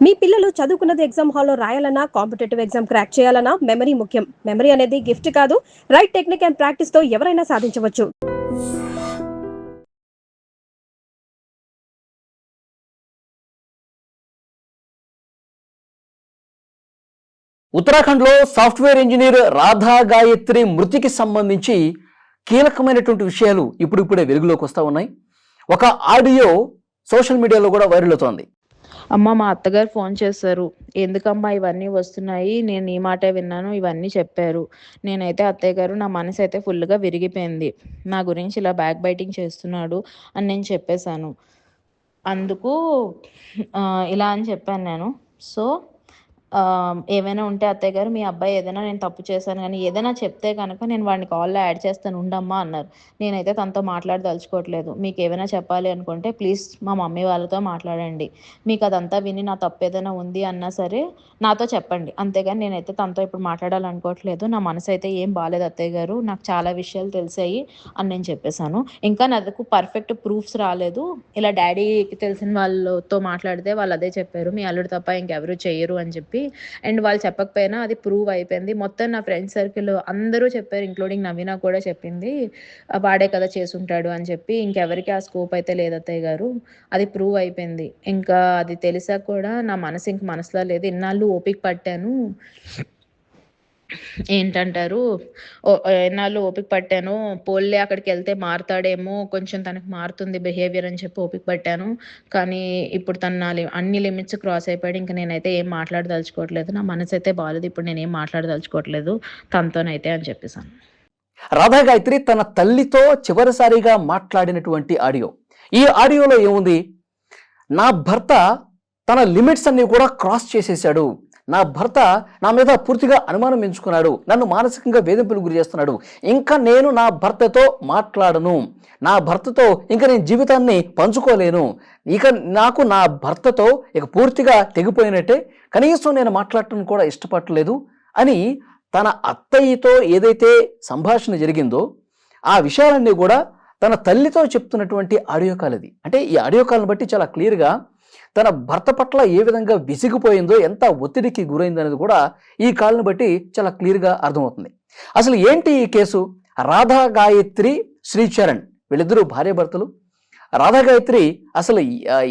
మీ పిల్లలు చదువుకున్నది ఎగ్జామ్ హాల్లో రాయాలన్నా, కాంపిటేటివ్ ఎగ్జామ్ క్రాక్ చేయాలన్నా మెమరీ ముఖ్యం. మెమరీ అనేది గిఫ్ట్ కాదు, రైట్ టెక్నిక్ అండ్ ప్రాక్టీస్‌తో ఎవరైనా సాధించవచ్చు. ఉత్తరాఖండ్లో సాఫ్ట్వేర్ ఇంజనీర్ రాధా గాయత్రి మృతికి సంబంధించి కీలకమైనటువంటి విషయాలు ఇప్పుడిప్పుడే వెలుగులోకి వస్తూ ఉన్నాయి. ఒక ఆడియో సోషల్ మీడియాలో కూడా వైరల్ అవుతోంది. అమ్మ, మా అత్తగారు ఫోన్ చేశారు. ఎందుకమ్మా ఇవన్నీ వస్తున్నాయి? నేను ఈ మాటే విన్నాను, ఇవన్నీ చెప్పారు. నేనైతే అత్తయ్య గారు, నా మనసు అయితే ఫుల్గా విరిగిపోయింది. నా గురించి ఇలా బ్యాక్ బైటింగ్ చేస్తున్నాడు అని నేను చెప్పేశాను. అందుకు ఇలా అని చెప్పాను నేను. సో ఏమైనా ఉంటే అత్తయ్య గారు, మీ అబ్బాయి ఏదైనా నేను తప్పు చేశాను కానీ ఏదైనా చెప్తే కనుక నేను వాడిని కాల్లో యాడ్ చేస్తాను ఉండమ్మా అన్నారు. నేనైతే తనతో మాట్లాడదలుచుకోవట్లేదు. మీకు ఏమైనా చెప్పాలి అనుకుంటే ప్లీజ్ మా మమ్మీ వాళ్ళతో మాట్లాడండి. మీకు అదంతా విని నా తప్పు ఏదైనా ఉంది అన్నా సరే నాతో చెప్పండి. అంతేగాని నేనైతే తనతో ఇప్పుడు మాట్లాడాలనుకోవట్లేదు. నా మనసు అయితే ఏం బాలేదు అత్తయ్య గారు, నాకు చాలా విషయాలు తెలిసాయి అని నేను చెప్పేశాను. ఇంకా నాకు పర్ఫెక్ట్ ప్రూఫ్స్ రాలేదు. ఇలా డాడీకి తెలిసిన వాళ్ళతో మాట్లాడితే వాళ్ళు అదే చెప్పారు, మీ అల్లుడు తప్ప ఇంకెవరు చెయ్యరు అని చెప్పి. అండ్ వాళ్ళు చెప్పకపోయినా అది ప్రూవ్ అయిపోయింది. మొత్తం నా ఫ్రెండ్ సర్కిల్ అందరూ చెప్పారు, ఇంక్లూడింగ్ నవీన కూడా చెప్పింది, వాడే కదా చేసుంటాడు అని చెప్పి. ఇంకెవరికి ఆ స్కోప్ అయితే లేదు అత్తయ్య గారు, అది ప్రూవ్ అయిపోయింది. ఇంకా అది తెలిసాక కూడా నా మనసు ఇంక మనసులో లేదు. ఇన్నాళ్ళు ఓపిక పట్టాను, ఏంటంటారు, ఎన్నాళ్ళు ఓపిక పట్టాను, పోన్లే అక్కడికి వెళ్తే మారుతాడేమో, కొంచెం తనకు మారుతుంది బిహేవియర్ అని చెప్పి ఓపిక పట్టాను. కానీ ఇప్పుడు తను అన్ని లిమిట్స్ క్రాస్ అయిపోయాడు. ఇంకా నేనైతే ఏం మాట్లాడదలుచుకోవట్లేదు. నా మనసు అయితే బాగాలేదు. ఇప్పుడు నేనేం మాట్లాడదలుచుకోవట్లేదు తనతోనైతే అని చెప్పేసాను. రాధా గాయత్రి తన తల్లితో చివరిసారిగా మాట్లాడినటువంటి ఆడియో. ఈ ఆడియోలో ఏముంది? నా భర్త తన లిమిట్స్ అన్ని కూడా క్రాస్ చేసేసాడు, నా భర్త నా మీద పూర్తిగా అనుమానం ఎంచుకున్నాడు, నన్ను మానసికంగా వేధింపులు గురి చేస్తున్నాడు, ఇంకా నేను నా భర్తతో మాట్లాడను, నా భర్తతో ఇంకా నేను జీవితాన్ని పంచుకోలేను, ఇక నాకు నా భర్తతో ఇక పూర్తిగా తెగిపోయినట్టే, కనీసం నేను మాట్లాడటం కూడా ఇష్టపడలేదు అని తన అత్తయ్యతో ఏదైతే సంభాషణ జరిగిందో ఆ విషయాలన్నీ కూడా తన తల్లితో చెప్తున్నటువంటి ఆడియో కాల్ అది. అంటే ఈ ఆడియో కాల్ని బట్టి చాలా క్లియర్గా తన భర్త పట్ల ఏ విధంగా విసిగిపోయిందో, ఎంత ఒత్తిడికి గురైందో అనేది కూడా ఈ కాల్ని బట్టి చాలా క్లియర్గా అర్థమవుతుంది. అసలు ఏంటి ఈ కేసు? రాధా గాయత్రి, శ్రీచరణ్ వీళ్ళిద్దరూ భార్యాభర్తలు. రాధా గాయత్రి అసలు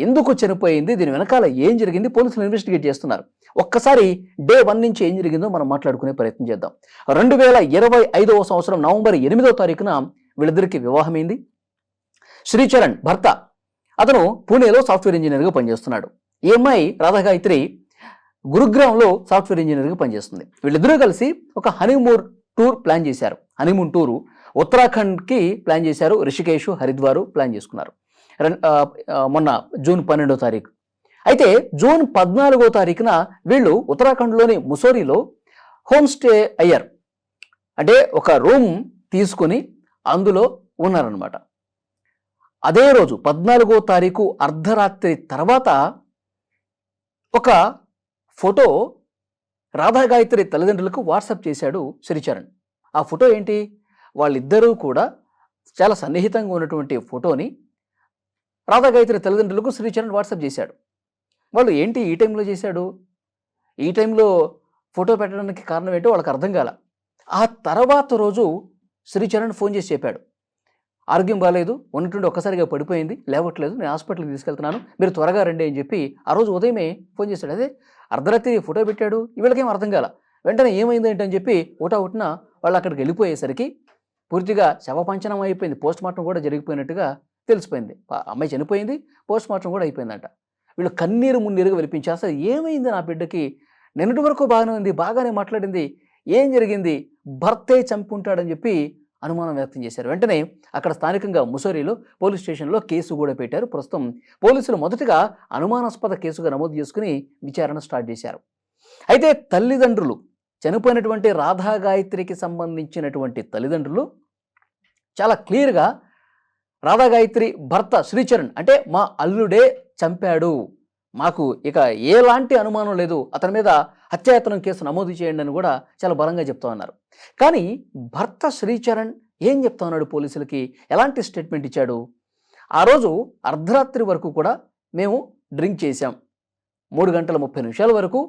ఎందుకు చనిపోయింది, దీని వెనకాల ఏం జరిగింది, పోలీసులు ఇన్వెస్టిగేట్ చేస్తున్నారు. ఒక్కసారి డే 1 నుంచి ఏం జరిగిందో మనం మాట్లాడుకునే ప్రయత్నం చేద్దాం. 2025వ సంవత్సరం నవంబర్ 8వ తారీఖున వీళ్ళిద్దరికి వివాహమైంది. శ్రీచరణ్ భర్త, అతను పూణేలో సాఫ్ట్వేర్ ఇంజనీర్గా పనిచేస్తున్నాడు. ఈ అమ్మాయి రాధా గాయత్రి గురుగ్రామ్లో సాఫ్ట్వేర్ ఇంజనీర్గా పనిచేస్తుంది. వీళ్ళిద్దరూ కలిసి ఒక హనీమూన్ టూర్ ప్లాన్ చేశారు. హనీమూన్ టూరు ఉత్తరాఖండ్కి ప్లాన్ చేశారు. రిషికేష్, హరిద్వారు ప్లాన్ చేసుకున్నారు మొన్న జూన్ 12వ తారీఖు. అయితే జూన్ 14వ తారీఖున వీళ్ళు ఉత్తరాఖండ్లోని ముసోరీలో హోమ్ స్టే అయ్యారు. అంటే ఒక రూమ్ తీసుకుని అందులో ఉన్నారనమాట. అదే రోజు 14వ తారీఖు అర్ధరాత్రి తర్వాత ఒక ఫోటో రాధా గాయత్రి తల్లిదండ్రులకు వాట్సాప్ చేశాడు శ్రీచరణ్. ఆ ఫోటో ఏంటి? వాళ్ళిద్దరూ కూడా చాలా సన్నిహితంగా ఉన్నటువంటి ఫోటోని రాధా గాయత్రి తల్లిదండ్రులకు శ్రీచరణ్ వాట్సాప్ చేశాడు. వాళ్ళు ఏంటి ఈ టైంలో చేశాడు, ఈ టైంలో ఫోటో పెట్టడానికి కారణం ఏంటో వాళ్ళకి అర్థం కాల. ఆ తర్వాత రోజు శ్రీచరణ్ ఫోన్ చేసి చెప్పాడు, ఆరోగ్యం బాగాలేదు, ఉన్నట్టుండి ఒక్కసారిగా పడిపోయింది, లేవట్లేదు, నేను హాస్పిటల్కి తీసుకెళ్తున్నాను, మీరు త్వరగా రండి అని చెప్పి ఆ రోజు ఉదయమే ఫోన్ చేశాడు. అదే అర్ధరాత్రి ఫోటో పెట్టాడు, వీళ్ళకేం అర్థం కాల. వెంటనే ఏమైంది ఏంటని చెప్పి ఒకటిన వాళ్ళు అక్కడికి వెళ్ళిపోయేసరికి పూర్తిగా శవపంచనం అయిపోయింది. పోస్ట్ మార్టం కూడా జరిగిపోయినట్టుగా తెలిసిపోయింది. అమ్మాయి చనిపోయింది, పోస్ట్ మార్టం కూడా అయిపోయిందంట. వీళ్ళు కన్నీరు మున్నీరుగా వినిపించారు. అసలు ఏమైంది నా బిడ్డకి, నిన్నటి వరకు బాగానే ఉంది, బాగానే మాట్లాడింది, ఏం జరిగింది, భర్తే చంపుంటాడని చెప్పి అనుమానం వ్యక్తం చేశారు. వెంటనే అక్కడ స్థానికంగా ముసోరీలో పోలీస్ స్టేషన్లో కేసు కూడా పెట్టారు. ప్రస్తుతం పోలీసులు మొదటగా అనుమానాస్పద కేసుగా నమోదు చేసుకుని విచారణ స్టార్ట్ చేశారు. అయితే తల్లిదండ్రులు, చనిపోయినటువంటి రాధా గాయత్రికి సంబంధించినటువంటి తల్లిదండ్రులు చాలా క్లియర్గా రాధా గాయత్రి భర్త శ్రీచరణ్ అంటే మా అల్లుడే చంపాడు, మాకు ఇక ఎలాంటి అనుమానం లేదు, అతని మీద హత్యాయత్నం కేసు నమోదు చేయండి అని కూడా చాలా బలంగా చెప్తా ఉన్నారు. కానీ భర్త శ్రీచరణ్ ఏం చెప్తా ఉన్నాడు పోలీసులకి, ఎలాంటి స్టేట్మెంట్ ఇచ్చాడు? ఆ రోజు అర్ధరాత్రి వరకు కూడా మేము డ్రింక్ చేశాం, 3 గంటల 30 నిమిషాల వరకు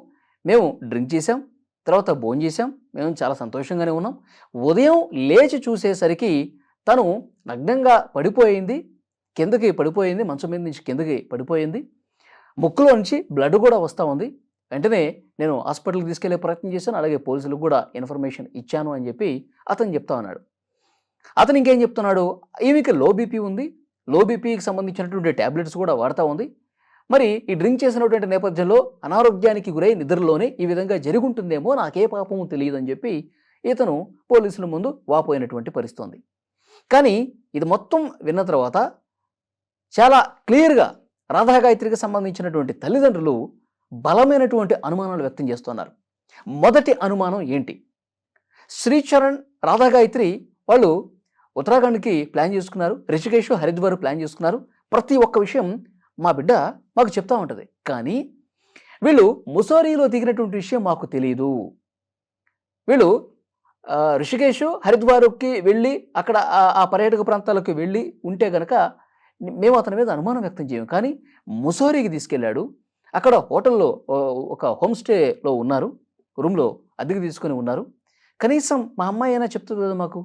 మేము డ్రింక్ చేసాం. తర్వాత భోంచేసాం. మేము చాలా సంతోషంగానే ఉన్నాం. ఉదయం లేచి చూసేసరికి తను నగ్నంగా పడిపోయింది. కిందకి పడిపోయింది. మంచం మీద నుంచి కిందకి పడిపోయింది. ముక్కులో నుంచి బ్లడ్ కూడా వస్తా ఉంది. వెంటనే నేను హాస్పిటల్‌కి తీసుకెళ్ళే ప్రయత్నం చేశాను. అలాగే పోలీసులకు కూడా ఇన్ఫర్మేషన్ ఇచ్చాను అని చెప్పి అతను చెప్తా ఉన్నాడు. అతను ఇంకేం చెప్తున్నాడు, ఈమెకి లో బీపీ ఉంది. లో బీపీకి సంబంధించినటువంటి టాబ్లెట్స్ కూడా వాడతా ఉంది. మరి ఈ డ్రింక్ చేసినటువంటి నేపథ్యంలో అనారోగ్యానికి గురై నిద్రలోనే ఈ విధంగా జరుగుంటుందేమో, నాకే పాపము తెలియదని చెప్పి ఇతను పోలీసుల ముందు వాపోయినటువంటి పరిస్థితి ఉంది. కానీ ఇది మొత్తం విన్న తర్వాత చాలా క్లియర్‌గా రాధాగాయత్రికి సంబంధించినటువంటి తల్లిదండ్రులు బలమైనటువంటి అనుమానాలు వ్యక్తం చేస్తున్నారు. మొదటి అనుమానం ఏంటి? శ్రీచరణ్, రాధాగాయత్రి వాళ్ళు ఉత్తరాఖండ్‌కి ప్లాన్ చేసుకున్నారు. రిషికేశ్, హరిద్వార్ ప్లాన్ చేసుకున్నారు. ప్రతి ఒక్క విషయం మా బిడ్డ మాకు చెప్తా ఉంటది. కానీ వీళ్ళు ముస్సోరీలో దిగినటువంటి విషయం మాకు తెలీదు. వీళ్ళు రిషికేశ్, హరిద్వార్‌కి వెళ్ళి అక్కడ ఆ పర్యాటక ప్రాంతాలకు వెళ్ళి ఉంటే గనక మేము అతని మీద అనుమానం వ్యక్తం చేయము. కానీ ముస్సోరీకి తీసుకెళ్ళాడు. అక్కడ హోటల్‌లో ఒక హోమ్ స్టేలో ఉన్నారు. రూమ్‌లో అద్దెకు తీసుకొని ఉన్నారు. కనీసం మా అమ్మాయి అయినా చెప్తుంది కదా మాకు.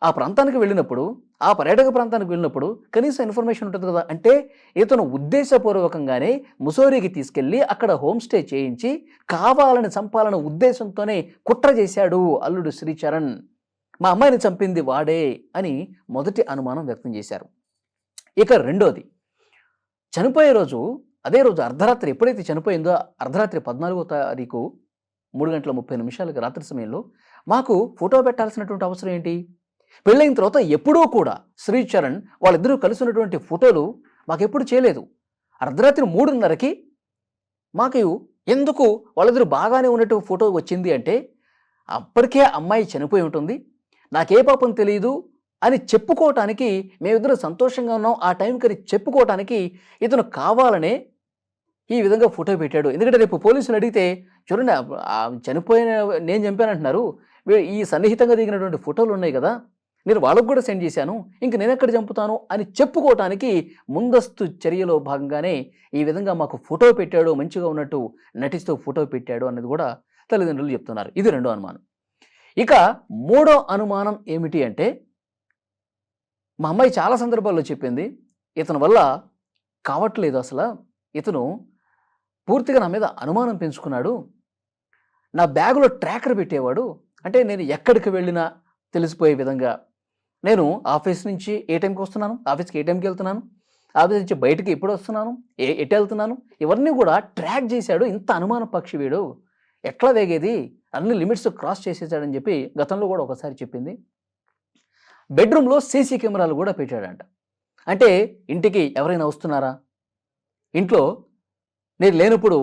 ఆ ప్రాంతానికి వెళ్ళినప్పుడు, ఆ పర్యాటక ప్రాంతానికి వెళ్ళినప్పుడు కనీసం ఇన్ఫర్మేషన్ ఉంటుంది కదా. అంటే ఇతను ఉద్దేశపూర్వకంగానే ముస్సోరీకి తీసుకెళ్ళి అక్కడ హోమ్ స్టే చేయించి కావాలని చంపాలనే ఉద్దేశంతోనే కుట్ర చేశాడు అల్లుడు శ్రీచరణ్. మా అమ్మాయిని చంపింది వాడే అని మొదటి అనుమానం వ్యక్తం చేశారు. ఇక రెండోది, చనిపోయే రోజు, అదే రోజు అర్ధరాత్రి ఎప్పుడైతే చనిపోయిందో అర్ధరాత్రి 14వ తారీఖు 3 గంటల 30 నిమిషాలకి రాత్రి సమయంలో మాకు ఫోటో పెట్టాల్సినటువంటి అవసరం ఏంటి? పెళ్ళైన తర్వాత ఎప్పుడూ కూడా శ్రీచరణ్ వాళ్ళిద్దరూ కలిసి ఉన్నటువంటి ఫోటోలు మాకెప్పుడు చేయలేదు. అర్ధరాత్రి 3:30కి మాకు ఎందుకు వాళ్ళిద్దరూ బాగానే ఉన్నట్టు ఫోటో వచ్చింది అంటే, అప్పటికే అమ్మాయి చనిపోయి ఉంటుంది, నాకే పాపం తెలియదు అని చెప్పుకోవటానికి, మేమిద్దరం సంతోషంగా ఉన్నాం ఆ టైంకని చెప్పుకోవటానికి ఇతను కావాలనే ఈ విధంగా ఫోటో పెట్టాడు. ఎందుకంటే రేపు పోలీసులు అడిగితే, చూడండి చనిపోయిన నేను చంపానంటున్నారు, ఈ సన్నిహితంగా దిగినటువంటి ఫోటోలు ఉన్నాయి కదా, నేను వాళ్ళకు కూడా సెండ్ చేశాను, ఇంక నేను ఎక్కడ చంపుతాను అని చెప్పుకోవటానికి ముందస్తు చర్యలో భాగంగానే ఈ విధంగా మాకు ఫోటో పెట్టాడు, మంచిగా ఉన్నట్టు నటిస్తూ ఫోటో పెట్టాడు అన్నది కూడా తల్లిదండ్రులు చెప్తున్నారు. ఇది రెండో అనుమానం. ఇక మూడో అనుమానం ఏమిటి అంటే, మా అమ్మాయి చాలా సందర్భాల్లో చెప్పింది, ఇతని వల్ల కావట్లేదు, అసలు ఇతను పూర్తిగా నా మీద అనుమానం పెంచుకున్నాడు, నా బ్యాగులో ట్రాకర్ పెట్టేవాడు, అంటే నేను ఎక్కడికి వెళ్ళినా తెలిసిపోయే విధంగా, నేను ఆఫీస్ నుంచి ఏ టైంకి వస్తున్నాను, ఆఫీస్కి ఏ టైంకి వెళ్తున్నాను, ఆఫీస్ నుంచి బయటికి ఎప్పుడు వస్తున్నాను, ఎటు వెళ్తున్నాను, ఇవన్నీ కూడా ట్రాక్ చేశాడు. ఇంత అనుమాన పక్షి వీడు, ఎట్లా వేగేది, అన్ని లిమిట్స్ క్రాస్ చేసేసాడని చెప్పి గతంలో కూడా ఒకసారి చెప్పింది. బెడ్రూమ్లో సీసీ కెమెరాలు కూడా పెట్టాడంట. అంటే ఇంటికి ఎవరైనా వస్తున్నారా, ఇంట్లో నేను లేనప్పుడు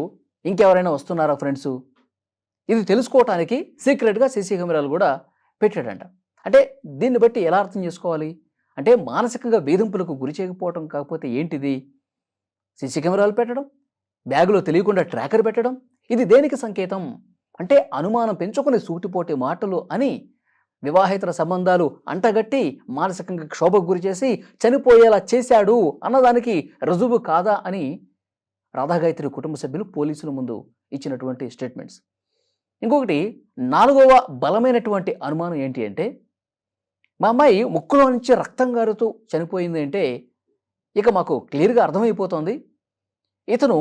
ఇంకెవరైనా వస్తున్నారా ఫ్రెండ్స్, ఇది తెలుసుకోవటానికి సీక్రెట్గా సీసీ కెమెరాలు కూడా పెట్టాడంట. అంటే దీన్ని బట్టి ఎలా అర్థం చేసుకోవాలి అంటే, మానసికంగా వేధింపులకు గురి చేయకపోవటం కాకపోతే ఏంటిది? సీసీ కెమెరాలు పెట్టడం, బ్యాగులో తెలియకుండా ట్రాకర్ పెట్టడం, ఇది దేనికి సంకేతం అంటే అనుమానం పెంచుకుని సూటిపోటి మాటలు అని వివాహేతర సంబంధాలు అంటగట్టి మానసికంగా క్షోభకు గురి చేసి చనిపోయేలా చేశాడు అన్నదానికి రుజువు కాదా అని రాధాగాయత్రి కుటుంబ సభ్యులు పోలీసుల ముందు ఇచ్చినటువంటి స్టేట్మెంట్స్. ఇంకొకటి, నాలుగవ బలమైనటువంటి అనుమానం ఏంటి అంటే, మా అమ్మాయి ముక్కులో నుంచి రక్తం గారుతూ చనిపోయింది అంటే ఇక మాకు క్లియర్గా అర్థమైపోతుంది, ఇతను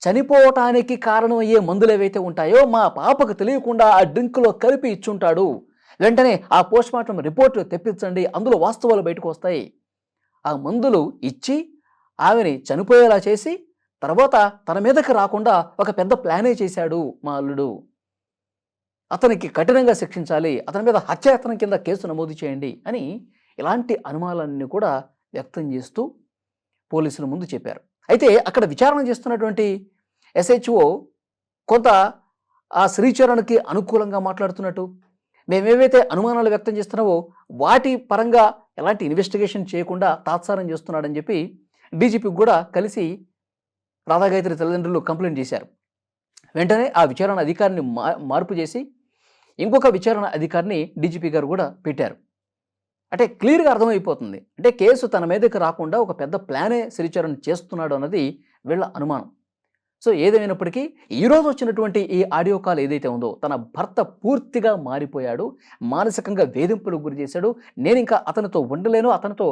చనిపోవటానికి కారణమయ్యే మందులు ఏవైతే ఉంటాయో మా పాపకు తెలియకుండా ఆ డ్రింక్లో కలిపి ఇచ్చుంటాడు, వెంటనే ఆ పోస్ట్మార్టం రిపోర్ట్ తెప్పించండి, అందులో వాస్తవాలు బయటకు వస్తాయి. ఆ మందులు ఇచ్చి ఆమెని చనిపోయేలా చేసి తర్వాత తన మీదకి రాకుండా ఒక పెద్ద ప్లానే చేశాడు మా అల్లుడు, అతనికి కఠినంగా శిక్షించాలి, అతని మీద హత్యాయత్నం కింద కేసు నమోదు చేయండి అని ఇలాంటి అనుమానాలన్నీ కూడా వ్యక్తం చేస్తూ పోలీసుల ముందు చెప్పారు. అయితే అక్కడ విచారణ చేస్తున్నటువంటి SHO కొంత ఆ శ్రీచరణ్కి అనుకూలంగా మాట్లాడుతున్నట్టు, మేమేవైతే అనుమానాలు వ్యక్తం చేస్తున్నావో వాటి పరంగా ఎలాంటి ఇన్వెస్టిగేషన్ చేయకుండా తాత్సారం చేస్తున్నాడని చెప్పి డీజీపీకి కూడా కలిసి రాధాగాయత్రి తల్లిదండ్రులు కంప్లైంట్ చేశారు. వెంటనే ఆ విచారణ అధికారిని మార్పు చేసి ఇంకొక విచారణ అధికారిని డీజీపీ గారు కూడా పెట్టారు. అంటే క్లియర్గా అర్థమైపోతుంది, అంటే కేసు తన మీదకి రాకుండా ఒక పెద్ద ప్లానే శ్రీచరణ్ చేస్తున్నాడు అన్నది వీళ్ళ అనుమానం. సో ఏదేమైనప్పటికీ ఈరోజు వచ్చినటువంటి ఈ ఆడియో కాల్ ఏదైతే ఉందో తన భర్త పూర్తిగా మారిపోయాడు, మానసికంగా వేధింపులకు గురి చేశాడు, నేను ఇంకా అతనితో ఉండలేను, అతనితో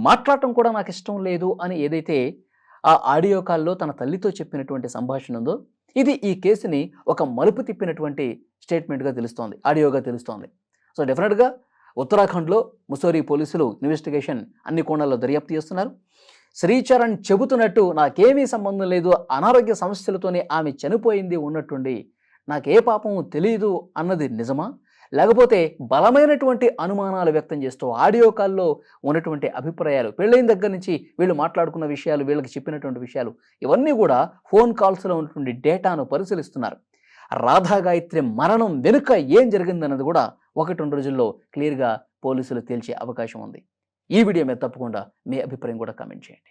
మాట్లాడటం కూడా నాకు ఇష్టం లేదు అని ఏదైతే ఆ ఆడియో కాల్లో తన తల్లితో చెప్పినటువంటి సంభాషణ ఉందో ఇది ఈ కేసుని ఒక మలుపు తిప్పినటువంటి స్టేట్మెంట్గా తెలుస్తోంది, ఆడియోగా తెలుస్తోంది. సో డెఫినెట్గా ఉత్తరాఖండ్లో ముసోరీ పోలీసులు ఇన్వెస్టిగేషన్ అన్ని కోణాల్లో దర్యాప్తు చేస్తున్నారు. శ్రీచరణ్ చెబుతున్నట్టు నాకేమీ సంబంధం లేదు, అనారోగ్య సమస్యలతోనే ఆమె చనిపోయింది ఉన్నట్టుండి, నాకే పాపం తెలియదు అన్నది నిజమా, లేకపోతే బలమైనటువంటి అనుమానాలు వ్యక్తం చేస్తూ ఆడియో కాల్లో ఉన్నటువంటి అభిప్రాయాలు, పెళ్ళైన దగ్గర నుంచి వీళ్ళు మాట్లాడుకున్న విషయాలు, వీళ్ళకి చెప్పినటువంటి విషయాలు, ఇవన్నీ కూడా ఫోన్ కాల్స్లో ఉన్నటువంటి డేటాను పరిశీలిస్తున్నారు. రాధా గాయత్రి మరణం వెనుక ఏం జరిగిందన్నది కూడా 1-2 రోజుల్లో క్లియర్గా పోలీసులు తేల్చే అవకాశం ఉంది. ఈ వీడియో మీద తప్పకుండా మీ అభిప్రాయం కూడా కామెంట్ చేయండి.